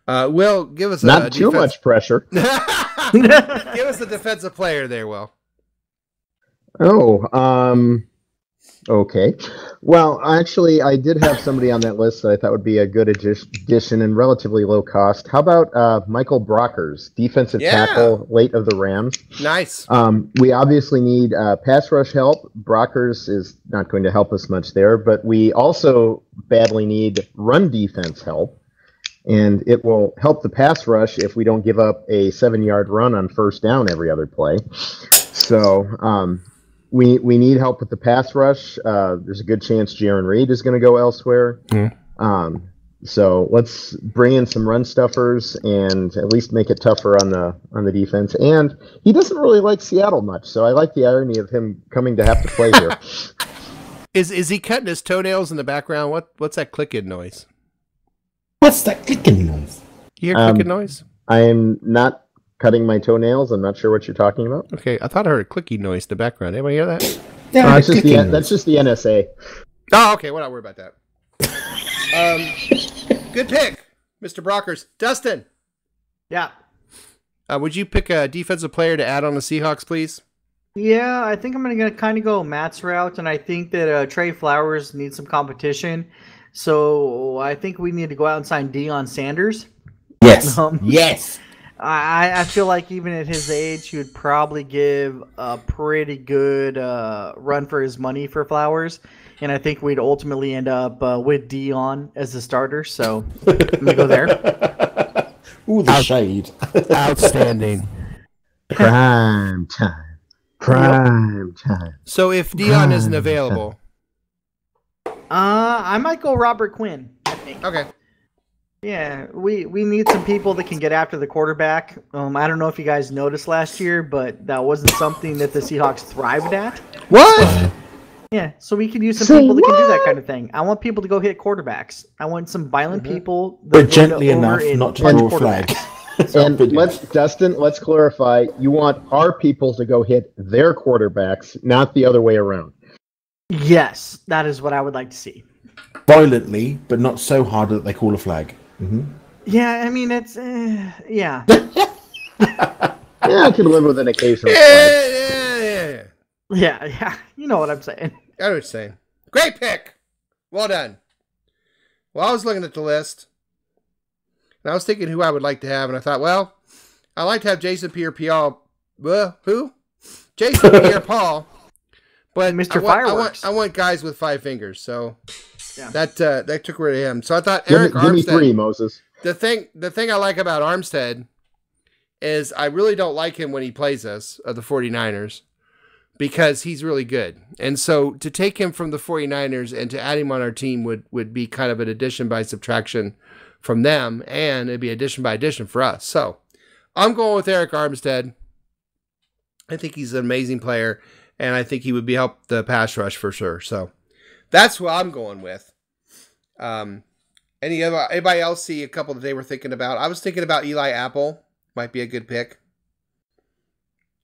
Will, give us not too much pressure. Give us a defensive player there, Will. Okay. Well, actually, I did have somebody on that list that I thought would be a good addition and relatively low cost. How about Michael Brockers, defensive tackle, late of the Rams? Nice. We obviously need pass rush help. Brockers is not going to help us much there, but we also badly need run defense help. And it will help the pass rush if we don't give up a 7-yard run on first down every other play. So we need help with the pass rush. There's a good chance Jaron Reed is going to go elsewhere. So let's bring in some run stuffers and at least make it tougher on the defense. And he doesn't really like Seattle much, so I like the irony of him coming to have to play here. Is he cutting his toenails in the background? What's that clicking noise? What's that clicking noise? You hear clicking noise? I am not cutting my toenails. I'm not sure what you're talking about. Okay, I thought I heard a clicking noise in the background. Anybody hear that? Yeah, that's just the NSA. Oh, okay. Well, not worry about that. Good pick, Mr. Brockers. Dustin. Yeah. Would you pick a defensive player to add on the Seahawks, please? Yeah, I think I'm going to kind of go Matt's route, and I think that Trey Flowers needs some competition. So I think we need to go out and sign Deion Sanders. Yes. Yes. I feel like even at his age, he would probably give a pretty good run for his money for Flowers. And I think we'd ultimately end up with Deion as the starter. So I'm going to go there. Ooh, the shade. Outstanding. Prime time. Prime time. So if Deion isn't available. I might go Robert Quinn, I think. Okay. Yeah, we need some people that can get after the quarterback. I don't know if you guys noticed last year, but that wasn't something that the Seahawks thrived at. What? Yeah, so we could use some people that can do that kind of thing. I want people to go hit quarterbacks. I want some violent people that but gently enough not to draw a flag. And let's clarify. You want our people to go hit their quarterbacks, not the other way around. Yes, that is what I would like to see. Violently, but not so hard that they call a flag. Mm-hmm. Yeah, I mean, it's... yeah. I can live with an occasional flag. Yeah. You know what I'm saying. I know what you're saying. Great pick. Well done. Well, I was looking at the list, and I was thinking who I would like to have, and I thought, well, I'd like to have Jason Pierre-Paul. Who? Jason Pierre-Paul. But Mr. Fireworks. I want guys with 5 fingers, so yeah. that took rid of him. So I thought Eric Armstead. Give me 3, Moses. The thing I like about Armstead is I really don't like him when he plays us, the 49ers, because he's really good. And so to take him from the 49ers and to add him on our team would be kind of an addition by subtraction from them, and it'd be addition by addition for us. So I'm going with Eric Armstead. I think he's an amazing player, and I think he would be help the pass rush for sure. So that's what I'm going with. Anybody else see a couple that they were thinking about? I was thinking about Eli Apple. Might be a good pick.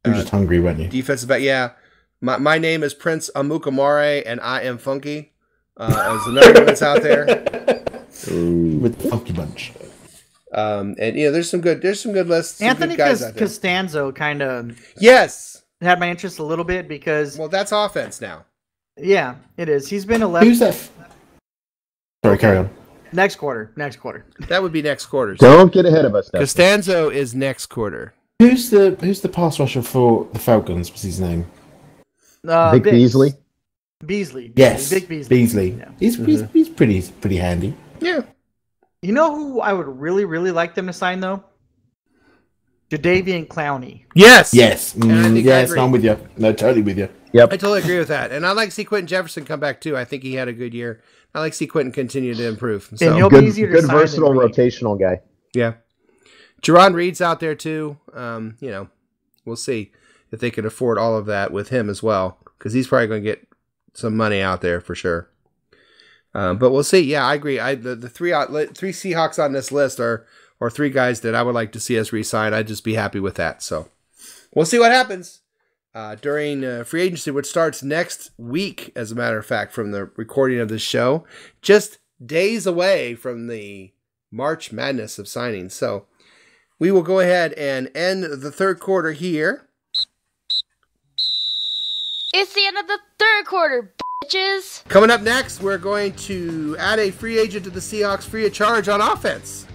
You're just hungry, weren't you? Defensive back, yeah. My name is Prince Amukamara, and I am funky. There's another one that's out there. Ooh, with the funky bunch. And there's some good lists. Anthony Costanzo kind of had my interest a little bit because that's offense now. Yeah, it is. He's been 11. Who's that? Sorry, carry on. Next quarter. That would be next quarter. Don't get ahead of us. Costanzo is next quarter. Who's the pass rusher for the Falcons? What's his name? Vic Beasley. Yes, Vic Beasley. Yeah. He's pretty handy. Yeah. You know who I would really, really like them to sign though? Jadeveon Clowney. Yes. I'm with you. No, totally with you. Yep. I totally agree with that. And I'd like to see Quentin Jefferson come back too. I think he had a good year. I like to see Quentin continue to improve. So. And he'll be easier to good sign versatile rotational guy. Yeah. Jerron Reed's out there too. We'll see if they can afford all of that with him as well, because he's probably going to get some money out there for sure. But we'll see. Yeah, I agree. The three Seahawks on this list are 3 guys that I would like to see us re-sign. I'd just be happy with that. So we'll see what happens during free agency, which starts next week, as a matter of fact, from the recording of this show. Just days away from the March Madness of signings. So we will go ahead and end the third quarter here. It's the end of the third quarter, bitches. Coming up next, we're going to add a free agent to the Seahawks free of charge on offense.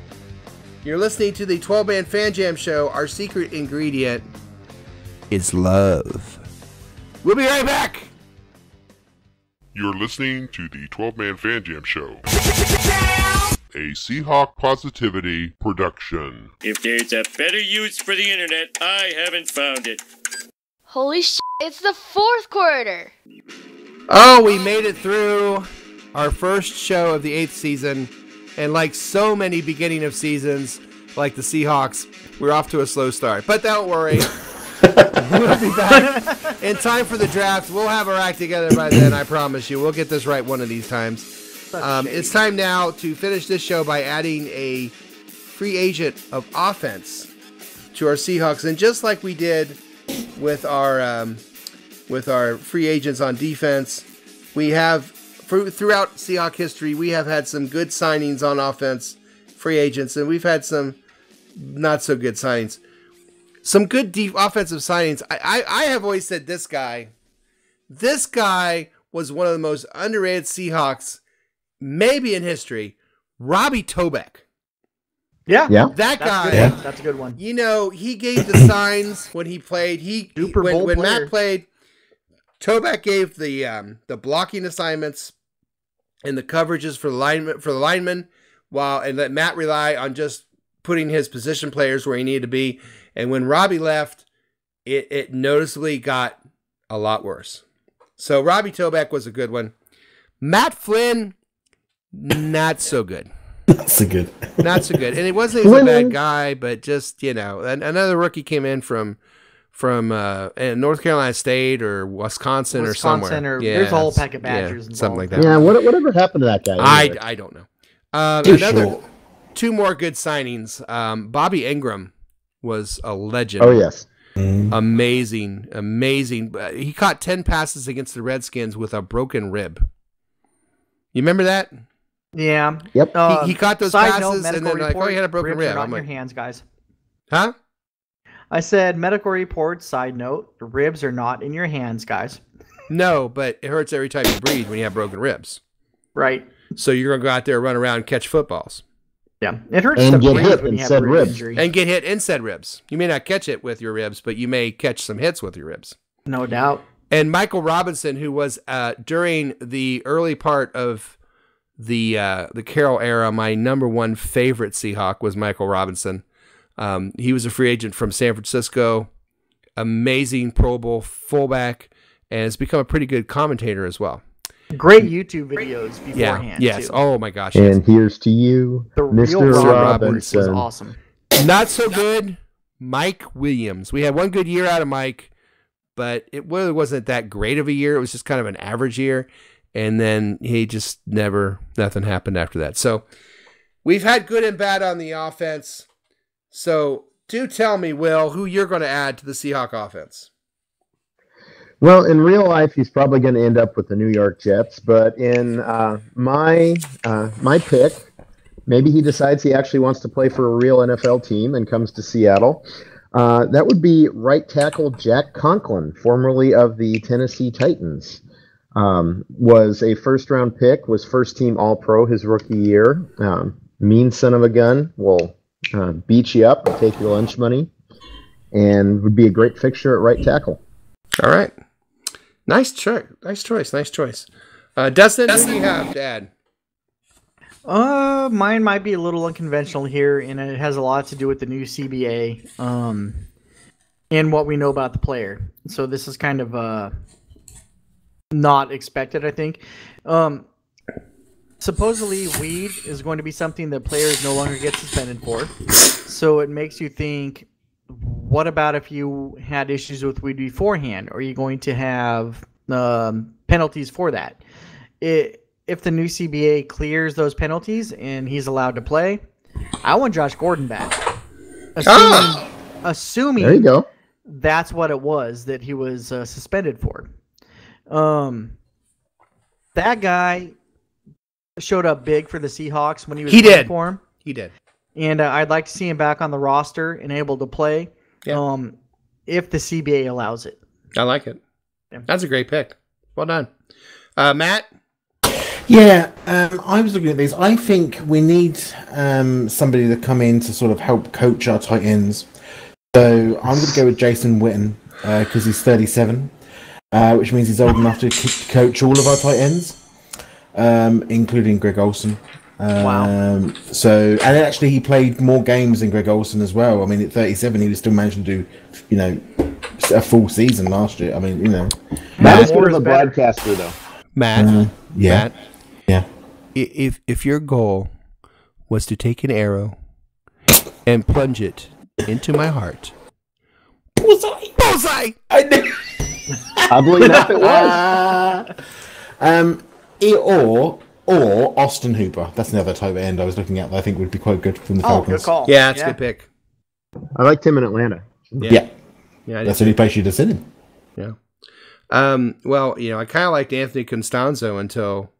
You're listening to the 12-Man Fan Jam Show. Our secret ingredient is love. We'll be right back. You're listening to the 12-Man Fan Jam Show, a Seahawk Positivity production. If there's a better use for the internet, I haven't found it. Holy shit, it's the fourth quarter. Oh, we made it through our first show of the 8th season. And like so many beginning of seasons, like the Seahawks, we're off to a slow start. But don't worry. We'll be back in time for the draft. We'll have our act together by then, I promise you. We'll get this right one of these times. It's time now to finish this show by adding a free agent of offense Seahawks, and just like we did with our free agents on defense, we have throughout Seahawk history, we have had some good signings on offense, free agents, and we've had some not so good signings. Some good offensive signings. I have always said this guy was one of the most underrated Seahawks, maybe in history. Robbie Tobeck. Yeah. That guy. That's a good one. You know, he gave the signs when he played. When Matt played, Tobeck gave the blocking assignments and the coverages for the linemen, and let Matt rely on just putting his position players where he needed to be. And when Robbie left, it noticeably got a lot worse. So Robbie Tobeck was a good one. Matt Flynn, not so good. Not so good. Not so good. And it wasn't a bad guy, but just, another rookie came in from North Carolina State or Wisconsin or somewhere. There's a whole pack of Badgers involved. Something like that. Yeah, whatever happened to that guy? Anyway? I don't know. Two more good signings. Bobby Ingram was a legend. Oh, yes. Amazing. He caught 10 passes against the Redskins with a broken rib. You remember that? Yeah. Yep. He caught those passes, and then like, he had a broken rib. Ribs are not I'm in like, your hands, guys. Huh? I said medical report, side note, the ribs are not in your hands, guys. No, but it hurts every time you breathe when you have broken ribs. Right. So you're going to go out there, run around, and catch footballs. Yeah. It hurts and to get breathe hit when in you have said a rib ribs. injury. And get hit in said ribs. You may not catch it with your ribs, but you may catch some hits with your ribs. No doubt. And Michael Robinson, who was during the early part of the Carroll era, my number one favorite Seahawk was Michael Robinson. He was a free agent from San Francisco, amazing Pro Bowl fullback, and has become a pretty good commentator as well. Great YouTube videos beforehand. Yes. Too. Oh my gosh. And yes. here's to you, The Mr. real Robinson. was awesome. Not so good, Mike Williams. We had one good year out of Mike, but it really wasn't that great of a year. It was just kind of an average year. And then he just nothing happened after that. So we've had good and bad on the offense. So do tell me, Will, who you're going to add to the Seahawk offense. Well, in real life, he's probably going to end up with the New York Jets. But in my pick, maybe he decides he actually wants to play for a real NFL team and comes to Seattle. That would be right tackle Jack Conklin, formerly of the Tennessee Titans. Was a first-round pick, was first-team All-Pro his rookie year. Mean son of a gun, will beat you up and take your lunch money, and would be a great fixture at right tackle. All right. Nice choice. Dustin, who do you have to add? Mine might be a little unconventional here, and it has a lot to do with the new CBA and what we know about the player. So this is kind of not expected, I think. Supposedly, weed is going to be something that players no longer get suspended for. So it makes you think, what about if you had issues with weed beforehand? Are you going to have penalties for that? If the new CBA clears those penalties and he's allowed to play, I want Josh Gordon back. Assuming there you go. That's what it was that he was suspended for. That guy showed up big for the Seahawks when he was playing for him. He did. And I'd like to see him back on the roster and able to play if the CBA allows it. I like it. Yeah. That's a great pick. Well done. Matt? Yeah, I was looking at these. I think we need somebody to come in to sort of help coach our tight ends. So I'm going to go with Jason Witten because he's 37, which means he's old enough to coach all of our tight ends, including Greg Olson. Wow. So, and actually he played more games than Greg Olson as well. I mean, at 37, he was still managing to do, a full season last year. I mean, Matt is more of a broadcaster, though. Matt. Yeah. If your goal was to take an arrow and plunge it into my heart, bullseye! Oddly enough, it was. Or Austin Hooper. That's another type of end I was looking at that I think would be quite good from the Falcons. Good call. Yeah, that's a good pick. I liked him in Atlanta. Yeah. Yeah, that's the only place you'd have seen him. Yeah. Well, I kind of liked Anthony Constanzo until,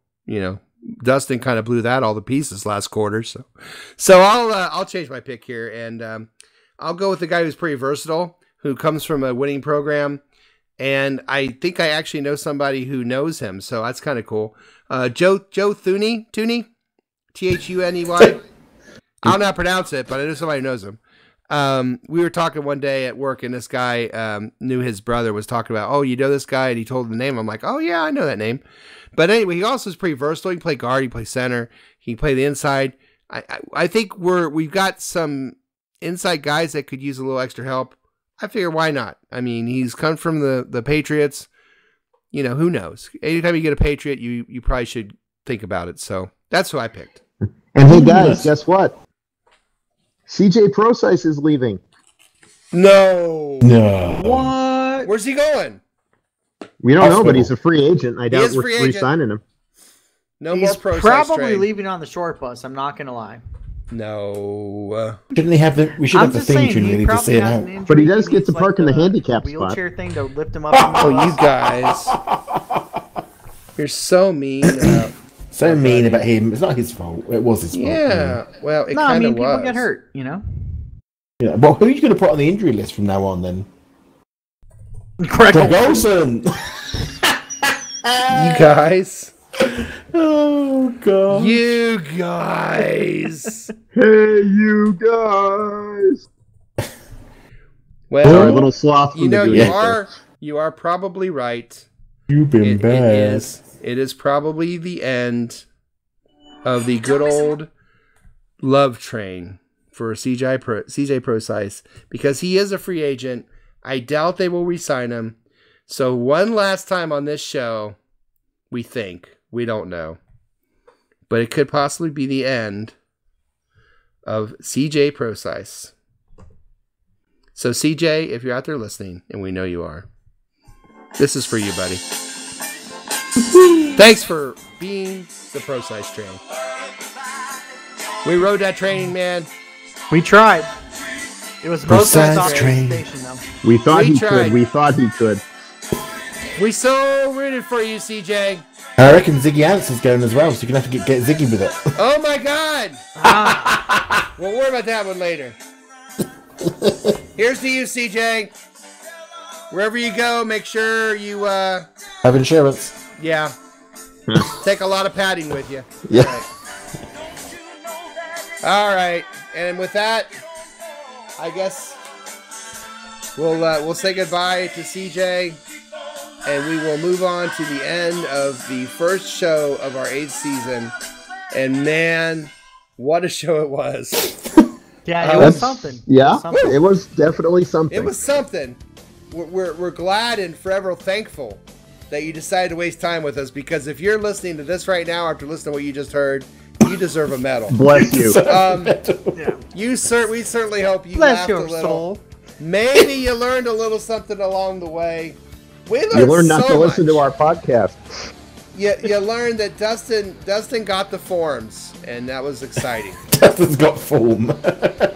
Dustin kind of blew that all to pieces last quarter. So I'll change my pick here, and I'll go with the guy who's pretty versatile, who comes from a winning program, and I think I actually know somebody who knows him, so that's kind of cool. Joe Thuney, Thuney, Thuney. I don't know how to pronounce it, but I know somebody who knows him. We were talking one day at work, and this guy knew his brother was talking about, oh, you know this guy? And he told the name. I'm like, oh, yeah, I know that name. But anyway, he also is pretty versatile. He can play guard, he can play center, he can play the inside. I think we've got some inside guys that could use a little extra help. I figure, why not? I mean, he's come from the Patriots. Who knows? Anytime you get a Patriot, you probably should think about it. So that's who I picked. And hey, guys, guess what? CJ Prosise is leaving. No. What? Where's he going? We don't know, but he's a free agent. I doubt we're re-signing him. No more Prosise probably Train. leaving on the short bus. I'm not going to lie. No. Shouldn't they have we should have the thing tune ready to say it out. But he does get to park in the handicap spot. Wheelchair thing to lift him up. Oh, you guys. You're so mean. So mean about him. It's not his fault. It was his fault. Yeah. Well, it kind of was. People get hurt, Yeah. Well, who are you going to put on the injury list from now on then? Greg Olson. You guys. Oh God. You guys. Hey, you guys. Well, sorry, little sloth. You are probably right. You've been bad. It is probably the end of the good old love train for CJ Prosise, because he is a free agent. I doubt they will re-sign him. So one last time on this show, we don't know, but it could possibly be the end of CJ Prosise. So CJ, if you're out there listening, and we know you are, this is for you, buddy. Thanks for being the Prosise Train. We rode that train, man. We tried. It was Prosise Train. Station, though. We thought he could. We thought he could. We so rooted for you, CJ. I reckon Ziggy Answer's going as well, so you're going to have to get Ziggy with it. Oh my God! We'll worry about that one later. Here's to you, CJ. Wherever you go, make sure you have insurance. Yeah. Take a lot of padding with you. Yeah. All right. And with that, I guess we'll say goodbye to CJ, and we will move on to the end of the first show of our 8th season. And man, what a show it was. Yeah, it was something. Yeah, it was definitely something. It was something. We're glad and forever thankful that you decided to waste time with us, because if you're listening to this right now after listening to what you just heard, you deserve a medal. Bless you. We certainly hope you Bless laughed your a little. soul. Maybe you learned a little something along the way. You learned not to listen to our podcast. You learned that Dustin got the forms, and that was exciting. Dustin's got form.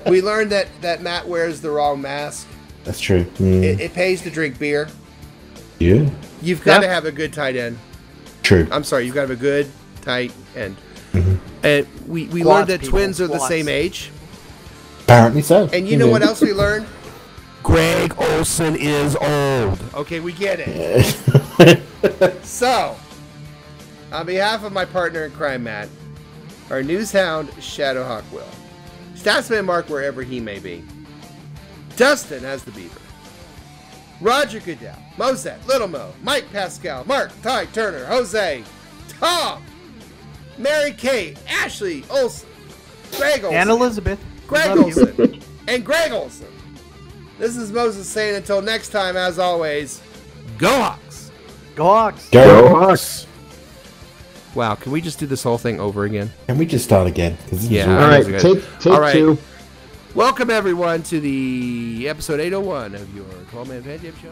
We learned that Matt wears the wrong mask. That's true. It pays to drink beer. Yeah. You've got to have a good tight end. True. I'm sorry, you've got to have a good tight end. Mm-hmm. And we learned that twins are the same age. Apparently so. And you know what else we learned? Greg Olson is old. Okay, we get it. So, on behalf of my partner in crime, Matt, our news hound, Shadowhawk Will, Statsman Mark wherever he may be, Dustin as the Beaver, Roger Goodell, Mozette, Little Mo, Mike Pascal, Mark, Ty Turner, Jose, Tom, Mary Kate, Ashley Olson, Greg Olson, and Elizabeth, Greg Olson, and Greg Olson. This is Moses saying until next time, as always, go Hawks! Go Hawks! Go Hawks! Wow, can we just do this whole thing over again? Can we just start again? Yeah. All right, take two. Welcome, everyone, to the episode 801 of your 12-Man Fan Jam Show.